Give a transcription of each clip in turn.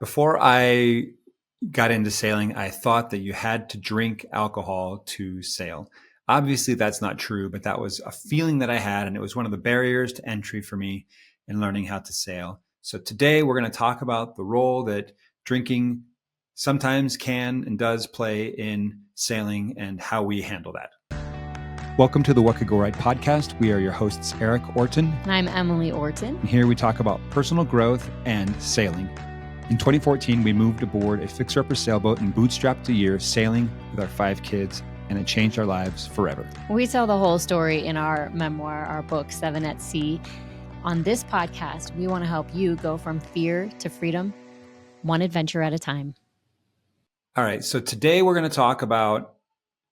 Before I got into sailing, I thought that you had to drink alcohol to sail. Obviously, that's not true, but that was a feeling that I had, and it was one of the barriers to entry for me in learning how to sail. So today we're going to talk about the role that drinking sometimes can and does play in sailing and how we handle that. Welcome to the What Could Go Right podcast. We are your hosts, Eric Orton. And I'm Emily Orton. And here we talk about personal growth and sailing. In 2014, we moved aboard a fixer-upper sailboat and bootstrapped a year sailing with our 5 kids, and it changed our lives forever. We tell the whole story in our memoir, our book, 7 at Sea. On this podcast, we want to help you go from fear to freedom, one adventure at a time. All right, so today we're going to talk about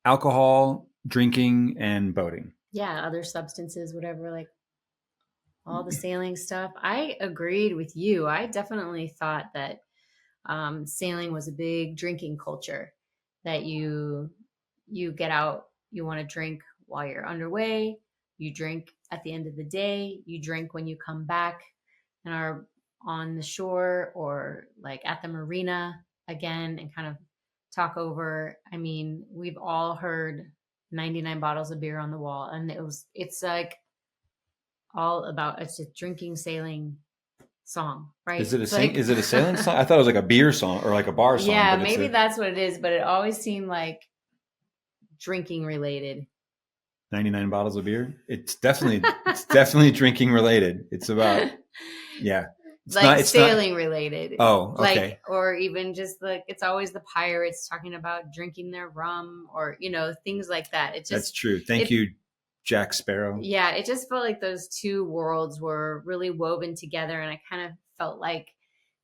alcohol, drinking, and boating. Yeah, other substances, whatever, like all the sailing stuff. I agreed with you. I definitely thought that sailing was a big drinking culture, that you get out, you want to drink while you're underway, you drink at the end of the day, you drink when you come back and are on the shore or like at the marina again and kind of talk over. I mean, we've all heard 99 bottles of beer on the wall, and it's like all about, it's a drinking sailing song, right? Is it is it a sailing song? I thought it was like a beer song or like a bar song. Yeah, maybe that's what it is, but it always seemed like drinking related. 99 bottles of beer. It's definitely drinking related. It's about It's like sailing related. Oh, okay. Like, or even just like, it's always the pirates talking about drinking their rum or, things like that. It just, that's true. Thank you, Jack Sparrow. Yeah, it just felt like those two worlds were really woven together. And I kind of felt like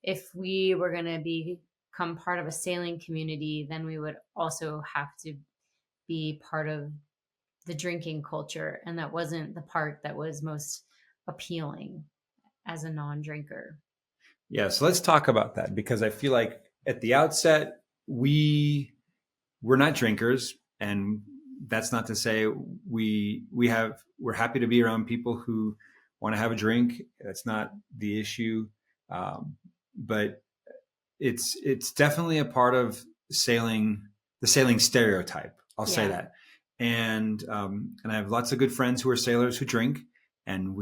if we were going to become part of a sailing community, then we would also have to be part of the drinking culture. And that wasn't the part that was most appealing as a non-drinker. Yeah, so let's talk about that, because I feel like at the outset, we're not drinkers, and that's not to say we're happy to be around people who want to have a drink. That's not the issue, but it's definitely a part of sailing, the sailing stereotype. I'll say that, and I have lots of good friends who are sailors who drink, and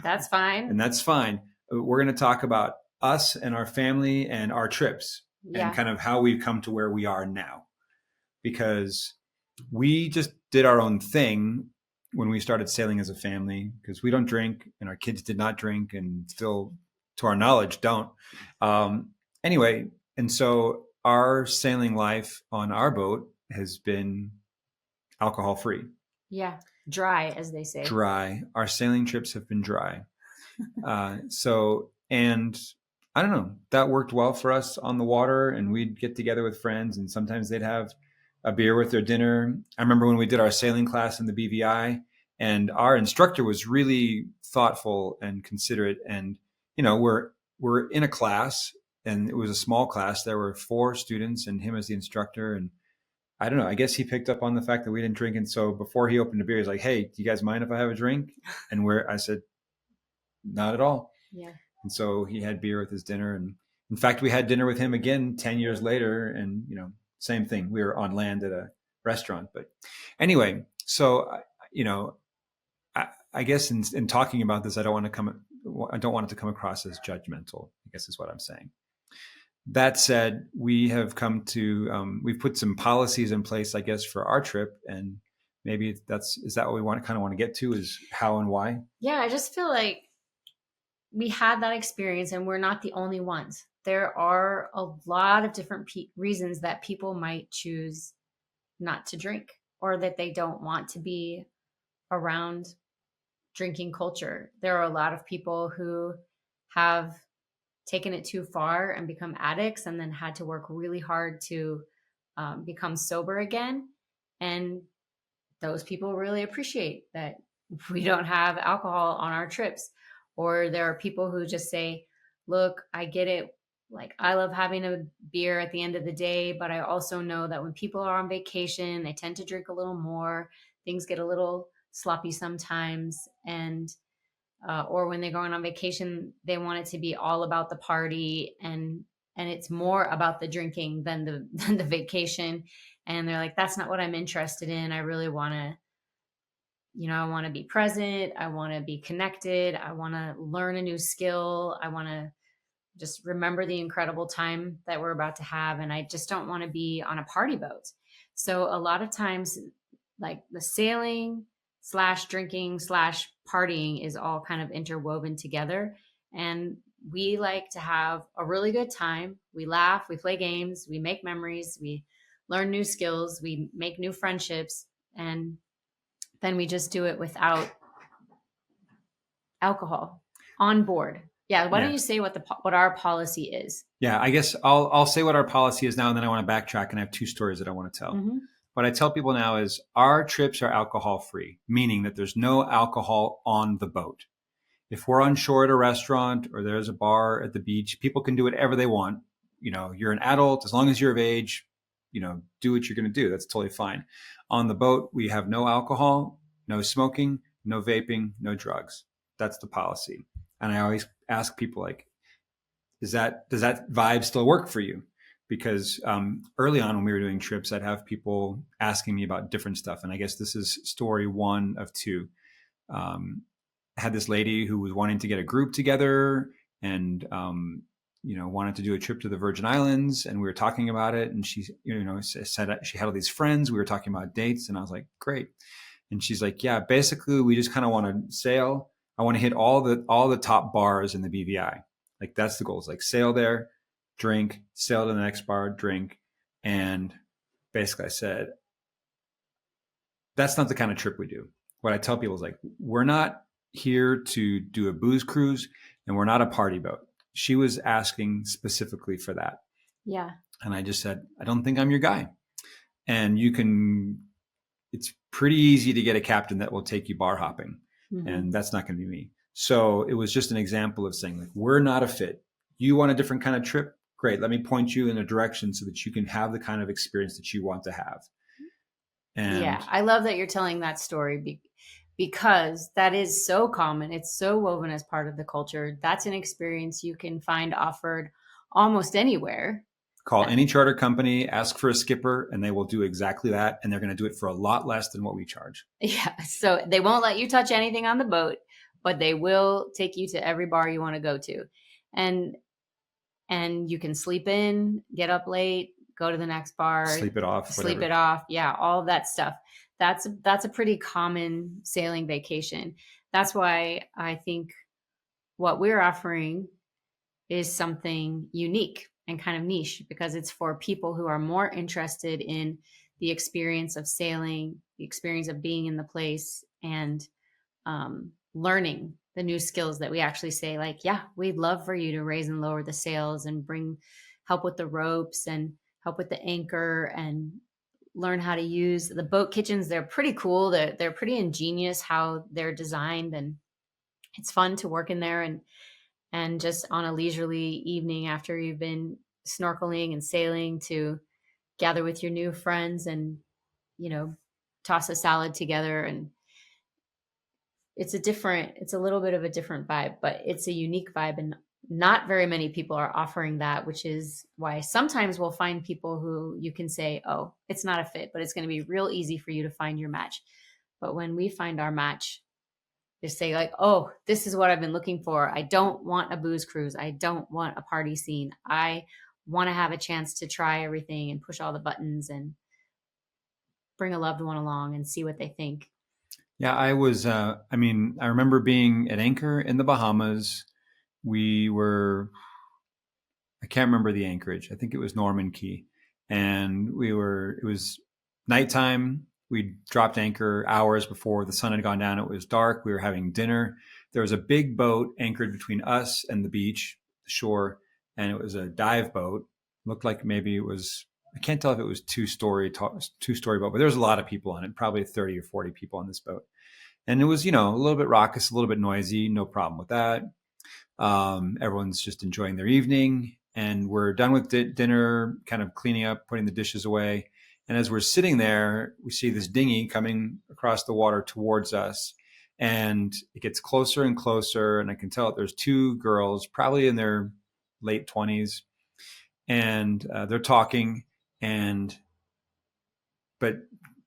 that's fine, and that's fine. We're going to talk about us and our family and our trips and kind of how we've come to where we are now, because we just did our own thing when we started sailing as a family, because we don't drink and our kids did not drink and still, to our knowledge, don't. Anyway, and so our sailing life on our boat has been alcohol free. Yeah. Dry, as they say. Dry. Our sailing trips have been dry. And I don't know, that worked well for us on the water, and we'd get together with friends and sometimes they'd have a beer with their dinner. I remember when we did our sailing class in the BVI, and our instructor was really thoughtful and considerate. And, we're in a class, and it was a small class. There were 4 students and him as the instructor. And I don't know, I guess he picked up on the fact that we didn't drink. And so before he opened a beer, he's like, "Hey, do you guys mind if I have a drink?" And I said, "Not at all." Yeah. And so he had beer with his dinner. And in fact, we had dinner with him again 10 years later. And, same thing. We were on land at a restaurant. But anyway, so, I guess in talking about this, I don't want it to come across as judgmental, I guess is what I'm saying. That said, we have come to, we've put some policies in place, I guess, for our trip. And maybe is that what we want to get to, is how and why? Yeah, I just feel like we had that experience and we're not the only ones. There are a lot of different reasons that people might choose not to drink, or that they don't want to be around drinking culture. There are a lot of people who have taken it too far and become addicts and then had to work really hard to become sober again. And those people really appreciate that we don't have alcohol on our trips. Or there are people who just say, "Look, I get it. Like, I love having a beer at the end of the day, but I also know that when people are on vacation, they tend to drink a little more. Things get a little sloppy sometimes. And or when they're going on vacation, they want it to be all about the party. And and it's more about the drinking than the than the vacation. And they're like, that's not what I'm interested in. I really want to, I want to be present. I want to be connected. I want to learn a new skill. I want to just remember the incredible time that we're about to have. And I just don't want to be on a party boat. So a lot of times, like the sailing slash drinking slash partying is all kind of interwoven together. And we like to have a really good time. We laugh, we play games, we make memories, we learn new skills, we make new friendships, and then we just do it without alcohol on board. Yeah, why don't Yeah. you say what our policy is? Yeah, I guess I'll say what our policy is now, and then I want to backtrack, and I have two stories that I want to tell. Mm-hmm. What I tell people now is our trips are alcohol free, meaning that there's no alcohol on the boat. If we're on shore at a restaurant or there's a bar at the beach, people can do whatever they want. You're an adult, as long as you're of age, do what you're going to do. That's totally fine. On the boat, we have no alcohol, no smoking, no vaping, no drugs. That's the policy. And I always ask people, like, does that vibe still work for you? Because early on when we were doing trips, I'd have people asking me about different stuff. And I guess this is story one of two. I had this lady who was wanting to get a group together and wanted to do a trip to the Virgin Islands, and we were talking about it. And she said she had all these friends. We were talking about dates, and I was like, great. And she's like, yeah, basically we just kind of want to sail. I want to hit all the top bars in the BVI. Like, that's the goal. It's like sail there, drink, sail to the next bar, drink. And basically I said, that's not the kind of trip we do. What I tell people is, like, we're not here to do a booze cruise, and we're not a party boat. She was asking specifically for that. Yeah. And I just said, I don't think I'm your guy. And it's pretty easy to get a captain that will take you bar hopping. Mm-hmm. And that's not going to be me. So it was just an example of saying, like, we're not a fit. You want a different kind of trip? Great. Let me point you in a direction so that you can have the kind of experience that you want to have. And yeah, I love that you're telling that story because that is so common. It's so woven as part of the culture. That's an experience you can find offered almost anywhere. Call any charter company, ask for a skipper, and they will do exactly that. And they're going to do it for a lot less than what we charge. Yeah. So they won't let you touch anything on the boat, but they will take you to every bar you want to go to. And you can sleep in, get up late, go to the next bar, sleep it off. Yeah, all of that stuff. That's a pretty common sailing vacation. That's why I think what we're offering is something unique and kind of niche, because it's for people who are more interested in the experience of sailing, the experience of being in the place, and learning the new skills that we actually say, like, yeah, we'd love for you to raise and lower the sails and help with the ropes and help with the anchor and learn how to use the boat kitchens. They're pretty cool. They're pretty ingenious how they're designed, and it's fun to work in there and just on a leisurely evening after you've been snorkeling and sailing to gather with your new friends and, toss a salad together. And it's a little bit of a different vibe, but it's a unique vibe. And not very many people are offering that, which is why sometimes we'll find people who you can say, oh, it's not a fit, but it's going to be real easy for you to find your match. But when we find our match, just say, like, oh, this is what I've been looking for. I don't want a booze cruise. I don't want a party scene. I want to have a chance to try everything and push all the buttons and bring a loved one along and see what they think. Yeah, I remember being at anchor in the Bahamas. I can't remember the anchorage. I think it was Norman Key. And it was nighttime. We dropped anchor hours before the sun had gone down. It was dark. We were having dinner. There was a big boat anchored between us and the beach, the shore, and it was a dive boat. Looked like maybe it was, I can't tell if it was two-story boat, but there was a lot of people on it, probably 30 or 40 people on this boat. And it was, a little bit raucous, a little bit noisy, no problem with that. Everyone's just enjoying their evening, and we're done with dinner, kind of cleaning up, putting the dishes away. And as we're sitting there, we see this dinghy coming across the water towards us, and it gets closer and closer. And I can tell that there's two girls, probably in their late 20s, and they're talking, and but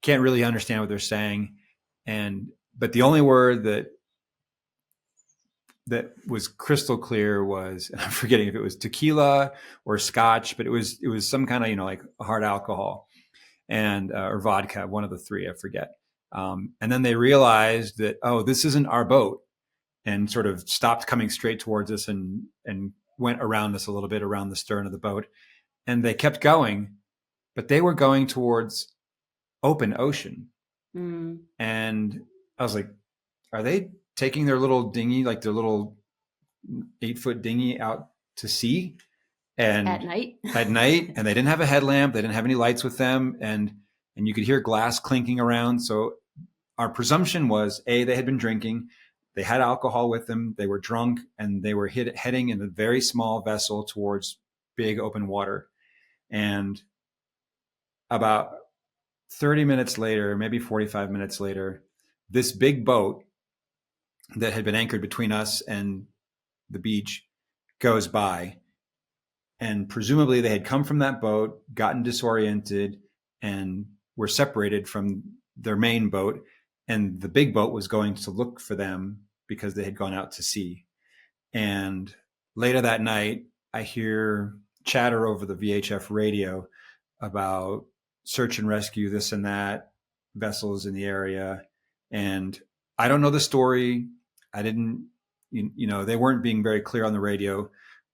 can't really understand what they're saying. And but the only word that was crystal clear was, and I'm forgetting if it was tequila or scotch, but it was some kind of, like hard alcohol, and or vodka, one of the three, I forget. And then they realized that, oh, this isn't our boat, and sort of stopped coming straight towards us, and went around us a little bit around the stern of the boat, and they kept going, but they were going towards open ocean. Mm. And I was like, are they taking their little dinghy, like their little 8-foot dinghy, out to sea At and night. at night? And they didn't have a headlamp, they didn't have any lights with them, and you could hear glass clinking around. So our presumption was, they had been drinking, they had alcohol with them, they were drunk, and they were heading in a very small vessel towards big open water. And about 30 minutes later, maybe 45 minutes later, this big boat that had been anchored between us and the beach goes by. And presumably they had come from that boat, gotten disoriented, and were separated from their main boat. And the big boat was going to look for them because they had gone out to sea. And later that night, I hear chatter over the VHF radio about search and rescue, this and that, vessels in the area. And I don't know the story. I didn't, they weren't being very clear on the radio,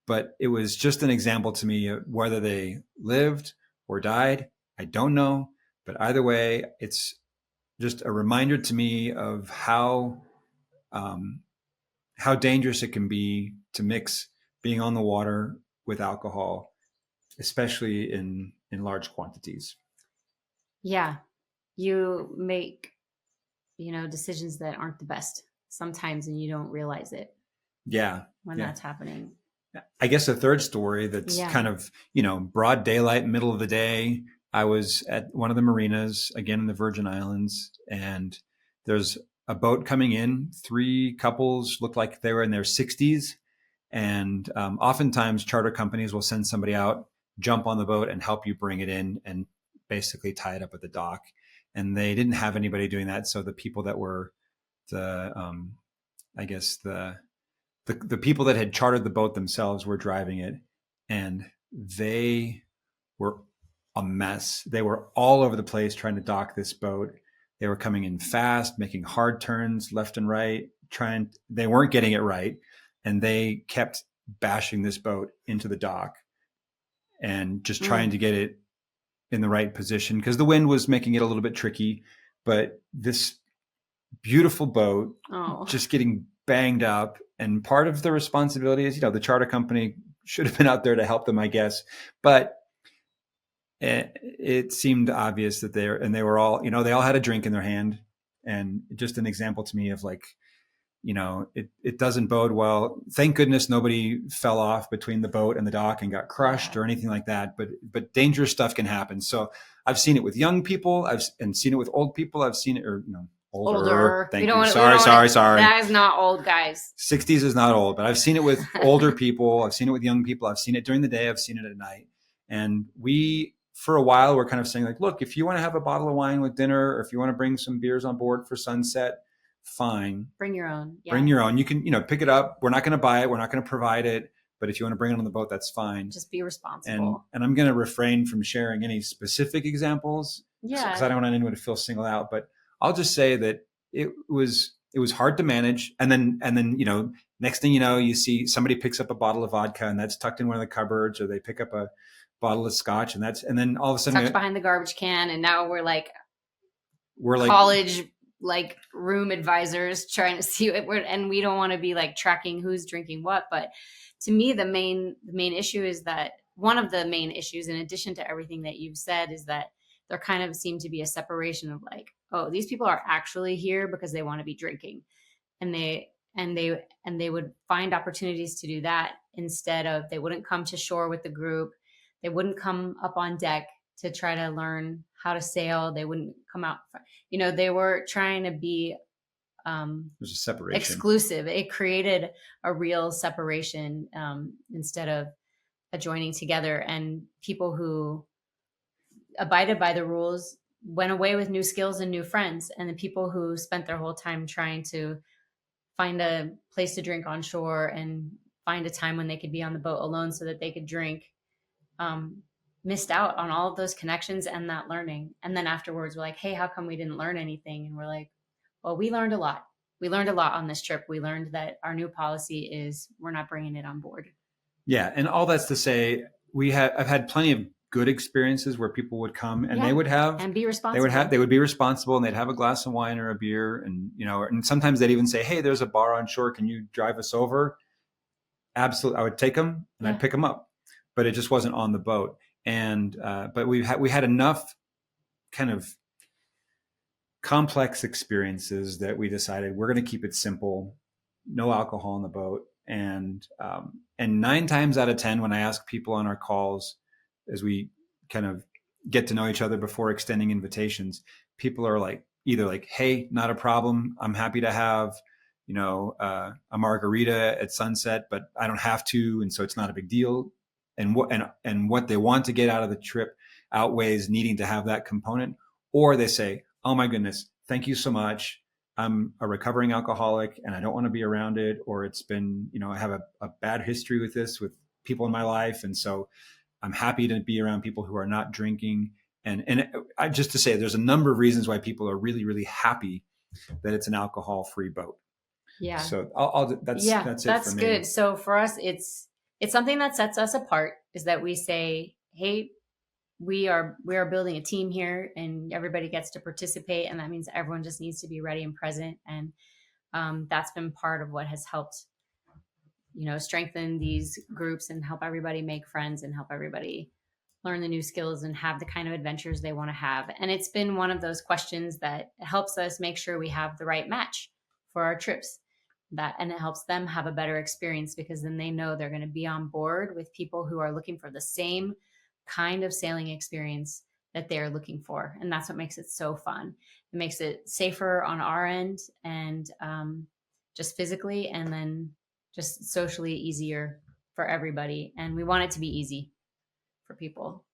but it was just an example to me of whether they lived or died. I don't know. But either way, it's just a reminder to me of um, how dangerous it can be to mix being on the water with alcohol, especially in large quantities. Yeah. You make, decisions that aren't the best sometimes, and you don't realize it Yeah, when yeah. that's happening. I guess a third story that's Yeah. kind of, broad daylight, middle of the day. I was at one of the marinas, again in the Virgin Islands, and there's a boat coming in. Three couples looked like they were in their 60s. And oftentimes, charter companies will send somebody out, jump on the boat, and help you bring it in and basically tie it up at the dock. And they didn't have anybody doing that. So the people that were the, I guess, the people that had chartered the boat themselves were driving it, and they were a mess. They were all over the place trying to dock this boat. They were coming in fast, making hard turns left and right, they weren't getting it right. And they kept bashing this boat into the dock and just trying to get it in the right position because the wind was making it a little bit tricky. But this beautiful boat Oh. just getting banged up. And part of the responsibility is, the charter company should have been out there to help them, I guess. But it seemed obvious that they were all, they all had a drink in their hand. And just an example to me of like, it doesn't bode well. Thank goodness nobody fell off between the boat and the dock and got crushed or anything like that. But dangerous stuff can happen. So I've seen it with young people. And seen it with old people. I've seen it, or older. Thank you. Sorry. That is not old, guys. 60s is not old, but I've seen it with older people. I've seen it with young people. I've seen it during the day. I've seen it at night. And we, for a while, we're kind of saying like, look, if you want to have a bottle of wine with dinner, or if you want to bring some beers on board for sunset, fine. Bring your own. Yeah. Bring your own. You can, pick it up. We're not going to buy it. We're not going to provide it. But if you want to bring it on the boat, that's fine. Just be responsible. And I'm going to refrain from sharing any specific examples. Yeah. Because I don't want anyone to feel singled out. But I'll just say that it was hard to manage. And then, next thing you know, you see somebody picks up a bottle of vodka and that's tucked in one of the cupboards, or they pick up a bottle of scotch and then all of a sudden tucked behind the garbage can. And now we're like college room advisors trying to see it, and we don't want to be like tracking who's drinking what. But to me, the main issue is that one of the main issues, in addition to everything that you've said, is that there kind of seemed to be a separation of like, oh, these people are actually here because they want to be drinking, and they would find opportunities to do that instead of, they wouldn't come to shore with the group, they wouldn't come up on deck to try to learn how to sail, they wouldn't come out, they were trying to be there's a separation, exclusive. It created a real separation, instead of a joining together, and people who abided by the rules went away with new skills and new friends. And the people who spent their whole time trying to find a place to drink on shore and find a time when they could be on the boat alone so that they could drink, um, missed out on all of those connections and that learning. And then afterwards, we're like, hey, how come we didn't learn anything? And we're like, well, we learned a lot. We learned a lot on this trip. We learned that our new policy is we're not bringing it on board. Yeah, and all that's to say, I've had plenty of good experiences where people would come and they would have and be responsible. They would be responsible, and they'd have a glass of wine or a beer, and and sometimes they'd even say, "Hey, there's a bar on shore. Can you drive us over?" Absolutely, I would take them and I'd pick them up, but it just wasn't on the boat. And but we had enough kind of complex experiences that we decided we're going to keep it simple, no alcohol on the boat. And 9 times out of 10, when I ask people on our calls, as we kind of get to know each other before extending invitations, people are like, either like, "Hey, not a problem. I'm happy to have, a margarita at sunset, but I don't have to. And so it's not a big deal." And what they want to get out of the trip outweighs needing to have that component. Or they say, "Oh my goodness, thank you so much. I'm a recovering alcoholic and I don't want to be around it." Or it's been, I have a bad history with this with people in my life. And so I'm happy to be around people who are not drinking. And I, just to say, there's a number of reasons why people are really, really happy that it's an alcohol-free boat. Yeah. So that's it for me. That's good. So for us, it's something that sets us apart, is that we say, hey, we are building a team here, and everybody gets to participate, and that means everyone just needs to be ready and present. And that's been part of what has helped, strengthen these groups and help everybody make friends and help everybody learn the new skills and have the kind of adventures they want to have. And it's been one of those questions that helps us make sure we have the right match for our trips. And it helps them have a better experience, because then they know they're going to be on board with people who are looking for the same kind of sailing experience that they're looking for. And that's what makes it so fun. It makes it safer on our end, and just physically, and then just socially easier for everybody. And we want it to be easy for people.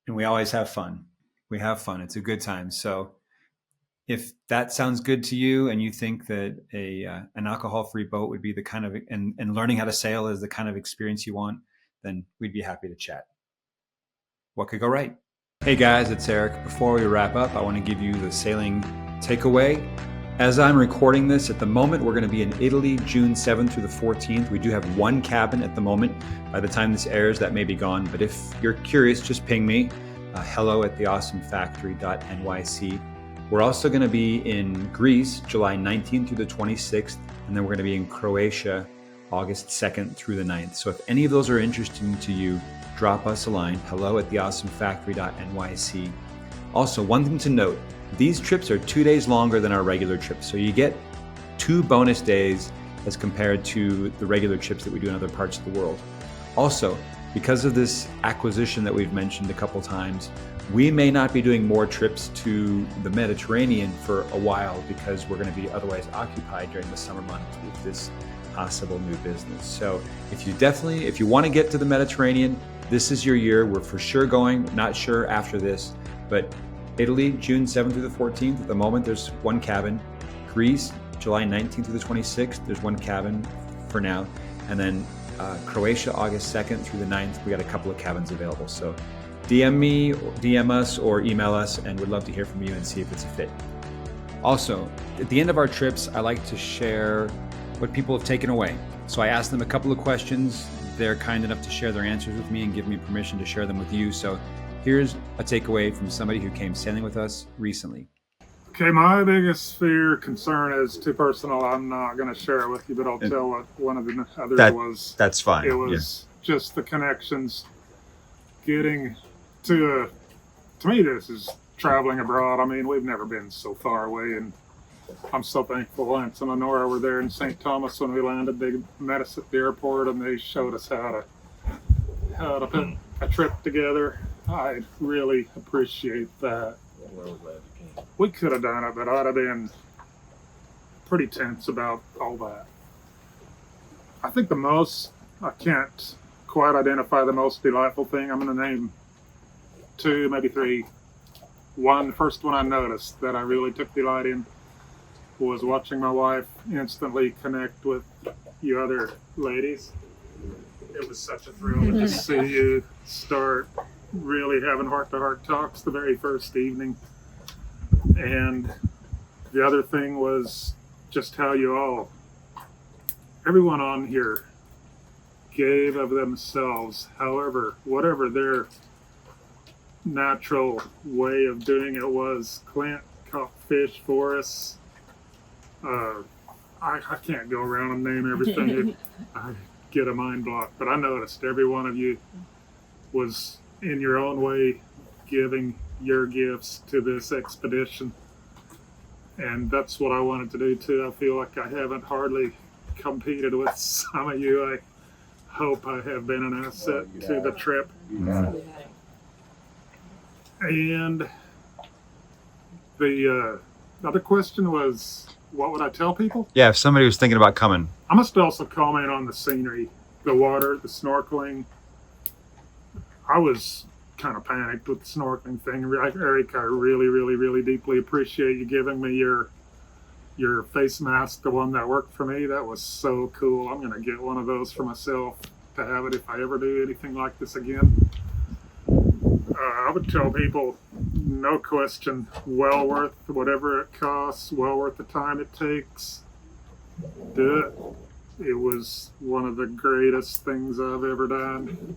And we always have fun. We have fun. It's a good time. So if that sounds good to you, and you think that an alcohol-free boat would be the kind of, and learning how to sail is the kind of experience you want, then we'd be happy to chat. What could go right? Hey guys, it's Eric. Before we wrap up, I want to give you the sailing takeaway. As I'm recording this, at the moment, we're going to be in Italy, June 7th through the 14th. We do have 1 cabin at the moment. By the time this airs, that may be gone. But if you're curious, just ping me, hello@theawesomefactory.nyc. We're also going to be in Greece, July 19th through the 26th. And then we're going to be in Croatia, August 2nd through the 9th. So if any of those are interesting to you, drop us a line, hello@theawesomefactory.nyc. Also, one thing to note, these trips are 2 days longer than our regular trips. So you get 2 bonus days as compared to the regular trips that we do in other parts of the world. Also, because of this acquisition that we've mentioned a couple times, we may not be doing more trips to the Mediterranean for a while, because we're going to be otherwise occupied during the summer months with this possible new business. So if you want to get to the Mediterranean, this is your year. We're for sure going, not sure after this, but Italy, June 7th through the 14th. At the moment, there's 1 cabin. Greece, July 19th through the 26th. There's 1 cabin for now. And then Croatia, August 2nd through the 9th. We got a couple of cabins available. So DM me, DM us, or email us, and we'd love to hear from you and see if it's a fit. Also, at the end of our trips, I like to share what people have taken away. So I asked them a couple of questions. They're kind enough to share their answers with me and give me permission to share them with you. So here's a takeaway from somebody who came sailing with us recently. Okay, my biggest concern is too personal. I'm not going to share it with you, but I'll tell what one of the others was. That's fine. It was just the connections. Getting to me, this is traveling abroad. I mean, we've never been so far away, and I'm so thankful. Lance and Lenora were there in St. Thomas when we landed. They met us at the airport, and they showed us how to put a trip together. I really appreciate that. We could have done it, but I'd have been pretty tense about all that. I think the most, I can't quite identify the most delightful thing. I'm going to name two, maybe three. The first one I noticed that I really took delight in was watching my wife instantly connect with you other ladies. It was such a thrill to just see you start really having heart-to-heart talks the very first evening. And the other thing was just how everyone on here gave of themselves, however, whatever their natural way of doing it was. Clint caught fish for us. I can't go around and name everything. I get a mind block, but I noticed every one of you was in your own way giving your gifts to this expedition. And that's what I wanted to do too. I feel like I haven't hardly competed with some of you. I hope I have been an asset to the trip. And the other question was, what would I tell people? Yeah, if somebody was thinking about coming. I must also comment on the scenery, the water, the snorkeling. I was kind of panicked with the snorkeling thing. Eric, I really, really, really deeply appreciate you giving me your face mask, the one that worked for me. That was so cool. I'm going to get one of those for myself to have it if I ever do anything like this again. I would tell people, no question, well worth whatever it costs, well worth the time it takes. Do it. It was one of the greatest things I've ever done.